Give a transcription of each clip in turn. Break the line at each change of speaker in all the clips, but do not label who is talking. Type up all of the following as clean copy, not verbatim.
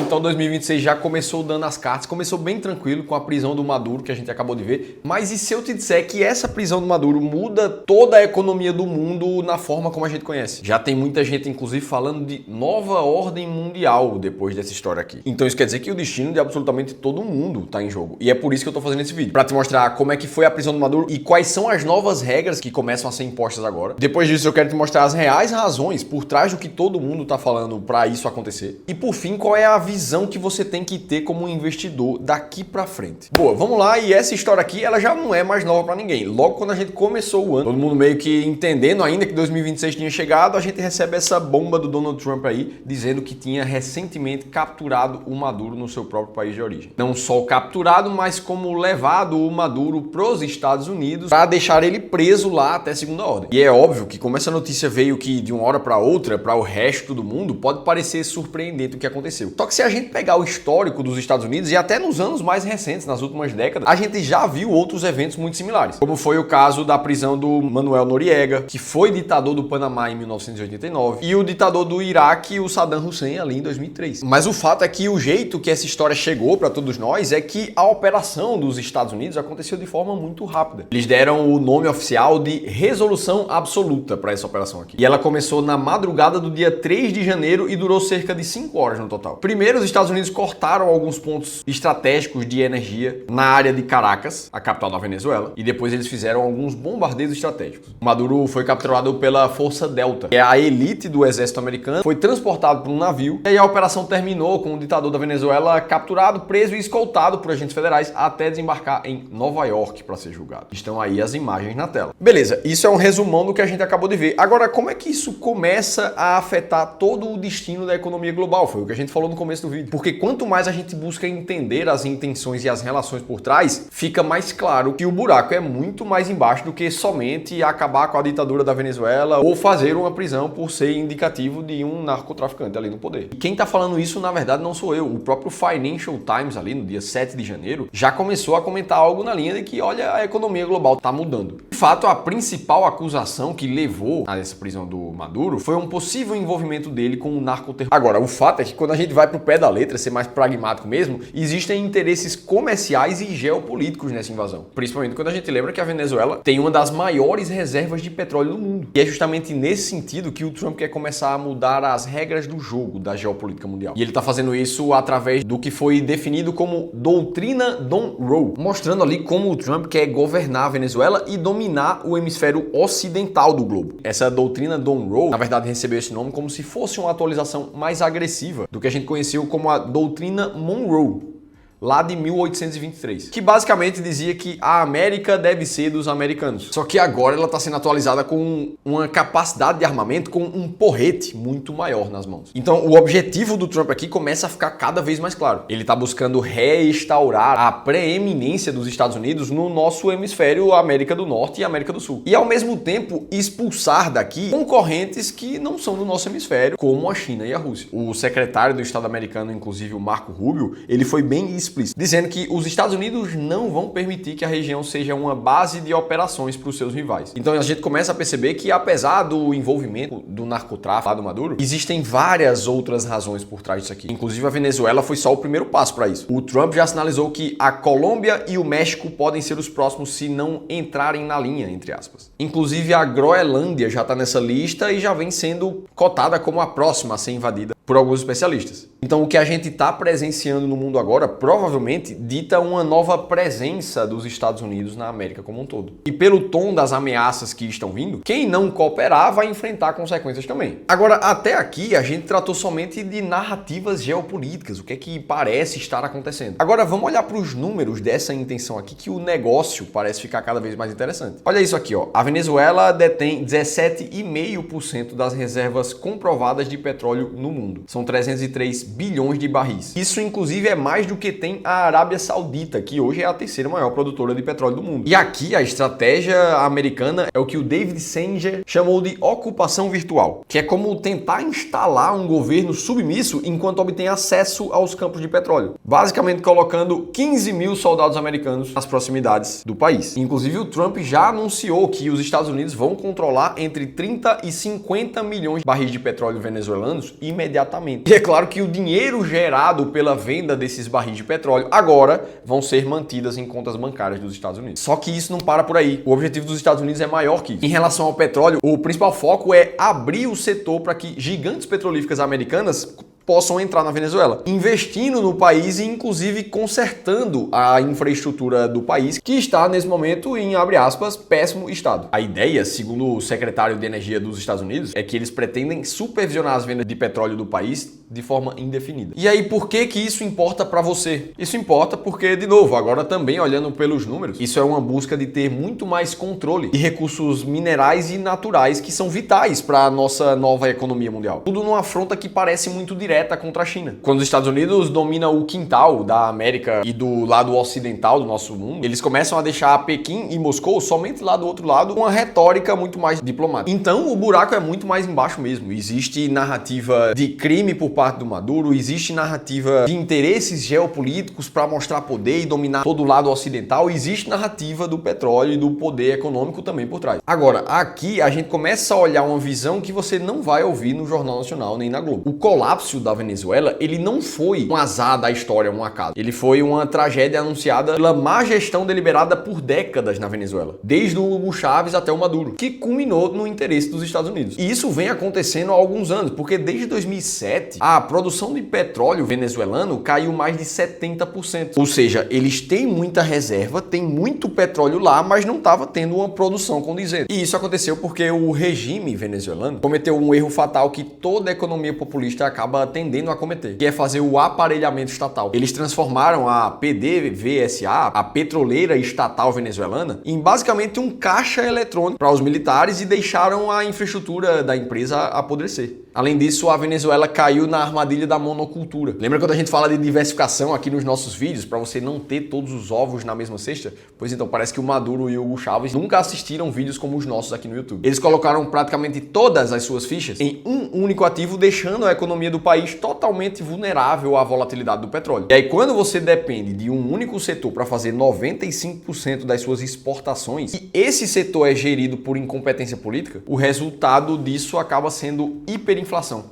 Então 2026 já começou dando as cartas, começou bem tranquilo com a prisão do Maduro, que a gente acabou de ver. Mas e se eu te disser que essa prisão do Maduro muda toda a economia do mundo na forma como a gente conhece? Já tem muita gente, inclusive, falando de nova ordem mundial depois dessa história aqui. Então isso quer dizer que o destino de absolutamente todo mundo está em jogo. E é por isso que eu tô fazendo esse vídeo, para te mostrar como é que foi a prisão do Maduro e quais são as novas regras que começam a ser impostas agora. Depois disso eu quero te mostrar as reais razões por trás do que todo mundo tá falando para isso acontecer. E por fim, qual é a visão que você tem que ter como investidor daqui para frente. Boa, vamos lá. E essa história aqui, ela já não é mais nova para ninguém. Logo quando a gente começou o ano, todo mundo meio que entendendo ainda que 2026 tinha chegado, a gente recebe essa bomba do Donald Trump aí, dizendo que tinha recentemente capturado o Maduro no seu próprio país de origem. Não só capturado, mas como levado o Maduro pros Estados Unidos para deixar ele preso lá até segunda ordem. E é óbvio que como essa notícia veio que de uma hora para outra, para o resto do mundo, pode parecer surpreendente o que aconteceu. Só que se a gente pegar o histórico dos Estados Unidos e até nos anos mais recentes, nas últimas décadas, a gente já viu outros eventos muito similares. Como foi o caso da prisão do Manuel Noriega, que foi ditador do Panamá em 1989, e o ditador do Iraque, o Saddam Hussein, ali em 2003. Mas o fato é que o jeito que essa história chegou para todos nós é que a operação dos Estados Unidos aconteceu de forma muito rápida. Eles deram o nome oficial de Resolução Absoluta para essa operação aqui. E ela começou na madrugada do dia 3 de janeiro e durou cerca de 5 horas no total. Primeiro, os Estados Unidos cortaram alguns pontos estratégicos de energia na área de Caracas, a capital da Venezuela, e depois eles fizeram alguns bombardeios estratégicos. O Maduro foi capturado pela Força Delta, que é a elite do exército americano, foi transportado por um navio, e aí a operação terminou com o ditador da Venezuela capturado, preso e escoltado por agentes federais até desembarcar em Nova York para ser julgado. Estão aí as imagens na tela. Beleza, isso é um resumão do que a gente acabou de ver. Agora, como é que isso começa a afetar todo o destino da economia global? Foi o que a gente falou no começo do vídeo. Porque quanto mais a gente busca entender as intenções e as relações por trás, fica mais claro que o buraco é muito mais embaixo do que somente acabar com a ditadura da Venezuela ou fazer uma prisão por ser indicativo de um narcotraficante ali no poder. E quem tá falando isso, na verdade, não sou eu. O próprio Financial Times, ali no dia 7 de janeiro, já começou a comentar algo na linha de que, olha, a economia global tá mudando. De fato, a principal acusação que levou a essa prisão do Maduro foi um possível envolvimento dele com o narcoterrorismo. Agora, o fato é que quando a gente vai pro pé da letra, ser mais pragmático mesmo, existem interesses comerciais e geopolíticos nessa invasão. Principalmente quando a gente lembra que a Venezuela tem uma das maiores reservas de petróleo do mundo. E é justamente nesse sentido que o Trump quer começar a mudar as regras do jogo da geopolítica mundial. E ele tá fazendo isso através do que foi definido como Doutrina Monroe, mostrando ali como o Trump quer governar a Venezuela e dominar o hemisfério ocidental do globo. Essa doutrina Monroe, na verdade, recebeu esse nome como se fosse uma atualização mais agressiva do que a gente conheceu como a Doutrina Monroe, lá de 1823, que basicamente dizia que a América deve ser dos americanos. Só que agora ela está sendo atualizada com uma capacidade de armamento com um porrete muito maior nas mãos. Então o objetivo do Trump aqui começa a ficar cada vez mais claro. Ele está buscando restaurar a preeminência dos Estados Unidos no nosso hemisfério América do Norte e América do Sul. E ao mesmo tempo expulsar daqui concorrentes que não são do nosso hemisfério, como a China e a Rússia. O secretário do Estado americano, inclusive o Marco Rubio, ele foi bem explícito, dizendo que os Estados Unidos não vão permitir que a região seja uma base de operações para os seus rivais. Então a gente começa a perceber que, apesar do envolvimento do narcotráfico lá do Maduro, existem várias outras razões por trás disso aqui. Inclusive a Venezuela foi só o primeiro passo para isso. O Trump já sinalizou que a Colômbia e o México podem ser os próximos se não entrarem na linha, entre aspas. Inclusive a Groenlândia já está nessa lista e já vem sendo cotada como a próxima a ser invadida por alguns especialistas. Então o que a gente está presenciando no mundo agora provavelmente dita uma nova presença dos Estados Unidos na América como um todo. E pelo tom das ameaças que estão vindo, quem não cooperar vai enfrentar consequências também. Agora, até aqui a gente tratou somente de narrativas geopolíticas, o que é que parece estar acontecendo. Agora vamos olhar para os números dessa intenção aqui, que o negócio parece ficar cada vez mais interessante. Olha isso aqui, ó. A Venezuela detém 17,5% das reservas comprovadas de petróleo no mundo. São 303 bilhões de barris. Isso, inclusive, é mais do que tem a Arábia Saudita, que hoje é a terceira maior produtora de petróleo do mundo. E aqui a estratégia americana é o que o David Sanger chamou de ocupação virtual, que é como tentar instalar um governo submisso enquanto obtém acesso aos campos de petróleo. Basicamente colocando 15 mil soldados americanos nas proximidades do país. Inclusive, o Trump já anunciou que os Estados Unidos vão controlar entre 30 e 50 milhões de barris de petróleo venezuelanos imediatamente. imediatamente. E é claro que o dinheiro gerado pela venda desses barris de petróleo agora vão ser mantidas em contas bancárias dos Estados Unidos. Só que isso não para por aí. O objetivo dos Estados Unidos é maior que isso. Em relação ao petróleo, o principal foco é abrir o setor para que gigantes petrolíferas americanas possam entrar na Venezuela, investindo no país e inclusive consertando a infraestrutura do país, que está nesse momento em, abre aspas, péssimo estado. A ideia, segundo o secretário de Energia dos Estados Unidos, é que eles pretendem supervisionar as vendas de petróleo do país de forma indefinida. E aí, por que que isso importa para você? Isso importa porque, de novo, agora também olhando pelos números, isso é uma busca de ter muito mais controle de recursos minerais e naturais que são vitais para a nossa nova economia mundial. Tudo numa afronta que parece muito direta contra a China. Quando os Estados Unidos dominam o quintal da América e do lado ocidental do nosso mundo, eles começam a deixar Pequim e Moscou somente lá do outro lado, com uma retórica muito mais diplomática. Então, o buraco é muito mais embaixo mesmo. Existe narrativa de crime por parte do Maduro, existe narrativa de interesses geopolíticos para mostrar poder e dominar todo o lado ocidental, existe narrativa do petróleo e do poder econômico também por trás. Agora, aqui a gente começa a olhar uma visão que você não vai ouvir no Jornal Nacional nem na Globo. O colapso da Venezuela, ele não foi um azar da história, um acaso. Ele foi uma tragédia anunciada pela má gestão deliberada por décadas na Venezuela, desde o Hugo Chávez até o Maduro, que culminou no interesse dos Estados Unidos. E isso vem acontecendo há alguns anos, porque desde 2007, a produção de petróleo venezuelano caiu mais de 70%. Ou seja, eles têm muita reserva, tem muito petróleo lá, mas não estava tendo uma produção condizente. E isso aconteceu porque o regime venezuelano cometeu um erro fatal que toda economia populista acaba tendendo a cometer, que é fazer o aparelhamento estatal. Eles transformaram a PDVSA, a petroleira estatal venezuelana, em basicamente um caixa eletrônico para os militares e deixaram a infraestrutura da empresa apodrecer. Além disso, a Venezuela caiu na armadilha da monocultura. Lembra quando a gente fala de diversificação aqui nos nossos vídeos, para você não ter todos os ovos na mesma cesta? Pois então, parece que o Maduro e o Hugo Chávez nunca assistiram vídeos como os nossos aqui no YouTube. Eles colocaram praticamente todas as suas fichas em um único ativo, deixando a economia do país totalmente vulnerável à volatilidade do petróleo. E aí, quando você depende de um único setor para fazer 95% das suas exportações, e esse setor é gerido por incompetência política, o resultado disso acaba sendo hiperinflação.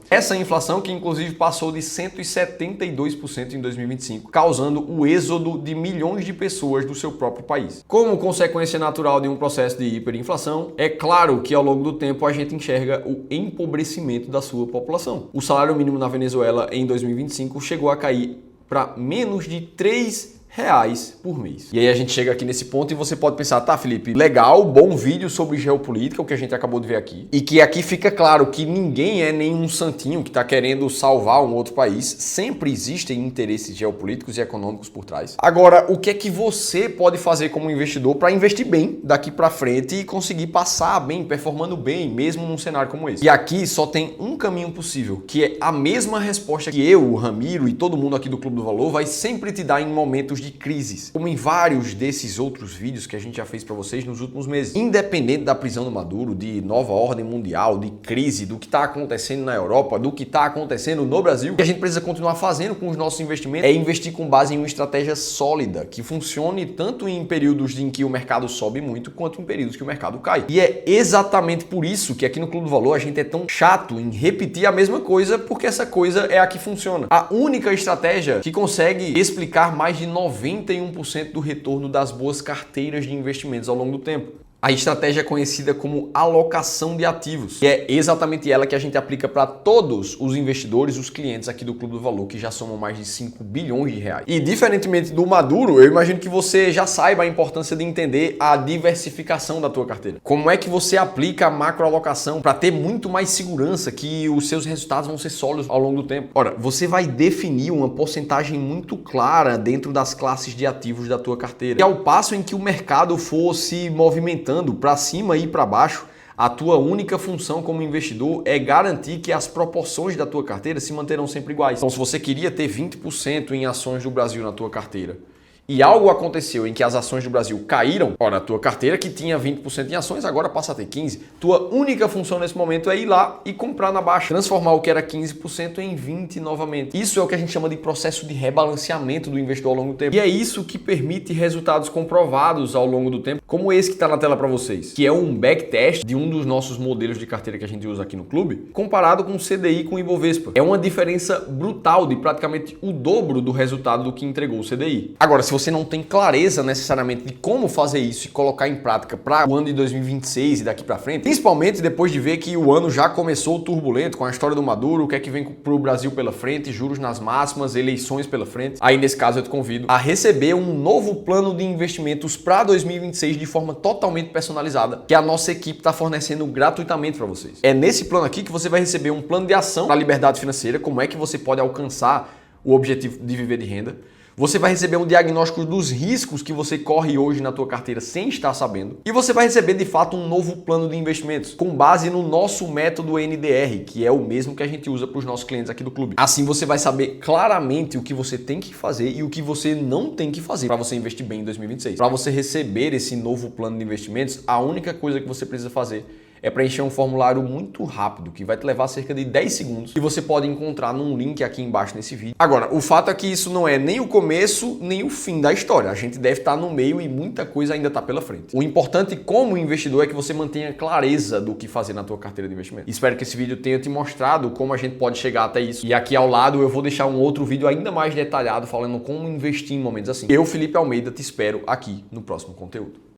Essa inflação que inclusive passou de 172% em 2025, causando o êxodo de milhões de pessoas do seu próprio país. Como consequência natural de um processo de hiperinflação, é claro que ao longo do tempo a gente enxerga o empobrecimento da sua população. O salário mínimo na Venezuela em 2025 chegou a cair para menos de R$3 por mês. E aí a gente chega aqui nesse ponto e você pode pensar, tá, Felipe, legal, bom vídeo sobre geopolítica, o que a gente acabou de ver aqui. E que aqui fica claro que ninguém é nenhum santinho que tá querendo salvar um outro país. Sempre existem interesses geopolíticos e econômicos por trás. Agora, o que é que você pode fazer como investidor para investir bem daqui para frente e conseguir passar bem, performando bem, mesmo num cenário como esse? E aqui só tem um caminho possível, que é a mesma resposta que eu, o Ramiro e todo mundo aqui do Clube do Valor vai sempre te dar em momentos de crises, como em vários desses outros vídeos que a gente já fez para vocês nos últimos meses. Independente da prisão do Maduro, de nova ordem mundial, de crise, do que está acontecendo na Europa, do que está acontecendo no Brasil, o que a gente precisa continuar fazendo com os nossos investimentos é investir com base em uma estratégia sólida, que funcione tanto em períodos em que o mercado sobe muito, quanto em períodos que o mercado cai. E é exatamente por isso que aqui no Clube do Valor a gente é tão chato em repetir a mesma coisa, porque essa coisa é a que funciona. A única estratégia que consegue explicar mais de 91% do retorno das boas carteiras de investimentos ao longo do tempo. A estratégia é conhecida como alocação de ativos, que é exatamente ela que a gente aplica para todos os investidores, os clientes aqui do Clube do Valor, que já somam mais de 5 bilhões de reais. E diferentemente do Maduro, eu imagino que você já saiba a importância de entender a diversificação da tua carteira. Como é que você aplica a macroalocação para ter muito mais segurança que os seus resultados vão ser sólidos ao longo do tempo? Ora, você vai definir uma porcentagem muito clara dentro das classes de ativos da tua carteira. E ao passo em que o mercado for se movimentando para cima e para baixo, a tua única função como investidor é garantir que as proporções da tua carteira se manterão sempre iguais. Então, se você queria ter 20% em ações do Brasil na tua carteira e algo aconteceu em que as ações do Brasil caíram, ora, a tua carteira que tinha 20% em ações agora passa a ter 15%. Tua única função nesse momento é ir lá e comprar na baixa, transformar o que era 15% em 20% novamente. Isso é o que a gente chama de processo de rebalanceamento do investidor ao longo do tempo. E é isso que permite resultados comprovados ao longo do tempo, como esse que está na tela para vocês, que é um backtest de um dos nossos modelos de carteira que a gente usa aqui no clube, comparado com o CDI com o Ibovespa. É uma diferença brutal de praticamente o dobro do resultado do que entregou o CDI. Agora, se você não tem clareza necessariamente de como fazer isso e colocar em prática para o ano de 2026 e daqui para frente, principalmente depois de ver que o ano já começou turbulento com a história do Maduro, o que é que vem para o Brasil pela frente, juros nas máximas, eleições pela frente, aí nesse caso eu te convido a receber um novo plano de investimentos para 2026 de forma totalmente personalizada, que a nossa equipe está fornecendo gratuitamente para vocês. É nesse plano aqui que você vai receber um plano de ação para a liberdade financeira, como é que você pode alcançar o objetivo de viver de renda. Você vai receber um diagnóstico dos riscos que você corre hoje na tua carteira sem estar sabendo. E você vai receber, de fato, um novo plano de investimentos com base no nosso método NDR, que é o mesmo que a gente usa para os nossos clientes aqui do clube. Assim você vai saber claramente o que você tem que fazer e o que você não tem que fazer para você investir bem em 2026. Para você receber esse novo plano de investimentos, a única coisa que você precisa fazer é preencher um formulário muito rápido, que vai te levar cerca de 10 segundos e você pode encontrar num link aqui embaixo nesse vídeo. Agora, o fato é que isso não é nem o começo, nem o fim da história. A gente deve estar no meio e muita coisa ainda está pela frente. O importante como investidor é que você mantenha clareza do que fazer na tua carteira de investimento. Espero que esse vídeo tenha te mostrado como a gente pode chegar até isso. E aqui ao lado eu vou deixar um outro vídeo ainda mais detalhado falando como investir em momentos assim. Eu, Felipe Almeida, te espero aqui no próximo conteúdo.